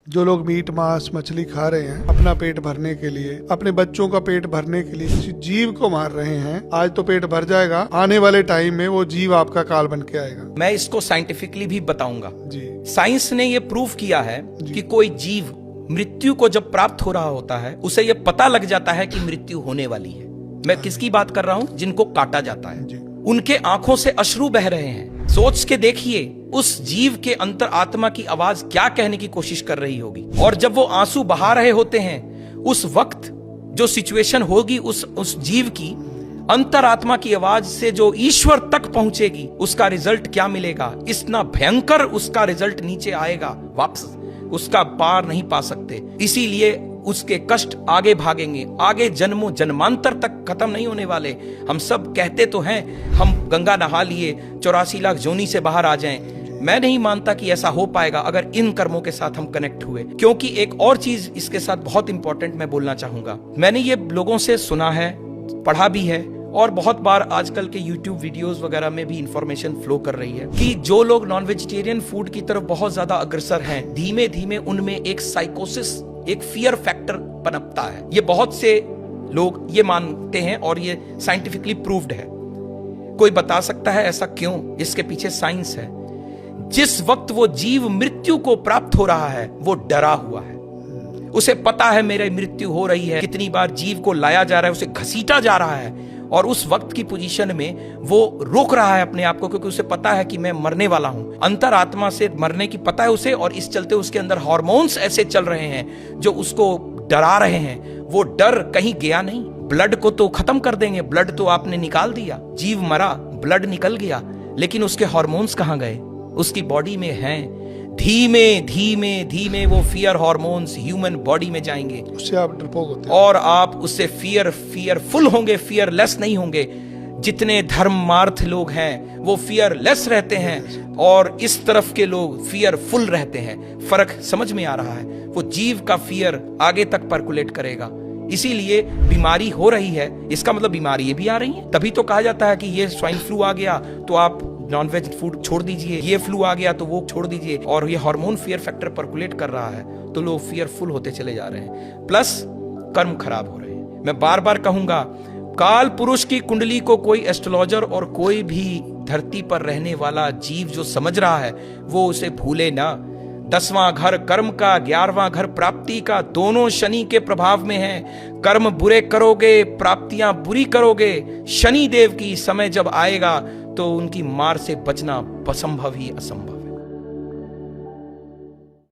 जो लोग मीट मांस मछली खा रहे हैं अपना पेट भरने के लिए, अपने बच्चों का पेट भरने के लिए किसी जीव को मार रहे हैं, आज तो पेट भर जाएगा, आने वाले टाइम में वो जीव आपका काल बन के आएगा। मैं इसको साइंटिफिकली भी बताऊंगा जी। साइंस ने ये प्रूव किया है कि कोई जीव मृत्यु को जब प्राप्त हो रहा होता है उसे ये पता लग जाता है कि मृत्यु होने वाली है। मैं किसकी बात कर रहा हूं? जिनको काटा जाता है। उनके आंखों से अश्रु बह रहे हैं। सोच के देखिए उस जीव के अंतर आत्मा की आवाज क्या कहने की कोशिश कर रही होगी। और जब वो आंसू बहा रहे होते हैं उस वक्त जो सिचुएशन होगी उस जीव की अंतरात्मा की आवाज से जो ईश्वर तक पहुंचेगी, उसका रिजल्ट क्या मिलेगा? इतना भयंकर उसका रिजल्ट नीचे आएगा, वापस उसका पार नहीं पा सकते। इसीलिए उसके कष्ट आगे भागेंगे, आगे जन्मों जन्मांतर तक खत्म नहीं होने वाले। हम सब कहते तो हैं हम गंगा नहा लिए 84 लाख जोनी से बाहर आ जाएं। मैं नहीं मानता कि ऐसा हो पाएगा अगर इन कर्मों के साथ हम कनेक्ट हुए। क्योंकि एक और चीज इसके साथ बहुत इंपॉर्टेंट मैं बोलना चाहूंगा। मैंने ये लोगों से सुना है, पढ़ा भी है, और बहुत बार आजकल के YouTube वीडियोस वगैरह में भी इंफॉर्मेशन फ्लो कर रही है कि जो लोग नॉन वेजिटेरियन फूड की तरफ बहुत ज्यादा अग्रसर हैं, धीमे धीमे उनमें एक साइकोसिस, एक फियर फैक्टर पनपता है। ये बहुत से लोग ये मानते हैं और ये साइंटिफिकली प्रूव्ड है। कोई बता सकता है ऐसा क्यों? इसके पीछे साइंस है। जिस वक्त वो जीव मृत्यु को प्राप्त हो रहा है वो डरा हुआ है। उसे पता है मेरी मृत्यु हो रही है, कितनी बार जीव को लाया जा रहा है, उसे घसीटा जा रहा है, और उस वक्त की पोजीशन में वो रोक रहा है अपने आप को, क्योंकि उसे पता है कि मैं मरने वाला हूं। अंतरात्मा से मरने की पता है उसे, और इस चलते उसके अंदर हार्मोन्स ऐसे चल रहे हैं जो उसको डरा रहे हैं। वो डर कहीं गया नहीं। ब्लड को तो खत्म कर देंगे, ब्लड तो आपने निकाल दिया, जीव मरा, ब्लड निकल गया, लेकिन उसके हार्मोन्स कहां गए? उसकी बॉडी में हैं। धीमे धीमे धीमे वो फियर हार्मोन्स ह्यूमन बॉडी में जाएंगे, उससे आप डरपोक होते हैं और आप उससे फियरफुल होंगे, फियरलेस नहीं होंगे। जितने धर्मार्थ लोग हैं वो फियरलेस रहते हैं और इस तरफ के लोग फियरफुल रहते हैं। फर्क समझ में आ रहा है? वो जीव का फियर आगे तक पर्कुलेट करेगा। इसीलिए बीमारी हो रही है, इसका मतलब बीमारी भी आ रही है। तभी तो कहा जाता है कि ये स्वाइन फ्लू आ गया तो आप नॉनवेज फूड छोड़ दीजिए, ये फ्लू आ गया तो वो छोड़ दीजिए। और ये हार्मोन फियर फैक्टर पर्कुलेट कर रहा है तो लोग फियरफुल होते चले जा रहे हैं, प्लस कर्म खराब हो रहे हैं। मैं बार बार कहूंगा, काल पुरुष की कुंडली को कोई एस्ट्रोलॉजर और कोई भी धरती पर रहने वाला जीव जो समझ रहा है वो उसे भूले ना। 10वां घर कर्म का, 11वां घर प्राप्ति का, दोनों शनि के प्रभाव में है। कर्म बुरे करोगे, प्राप्तियां बुरी करोगे। शनि देव की समय जब आएगा तो उनकी मार से बचना असंभव ही असंभव।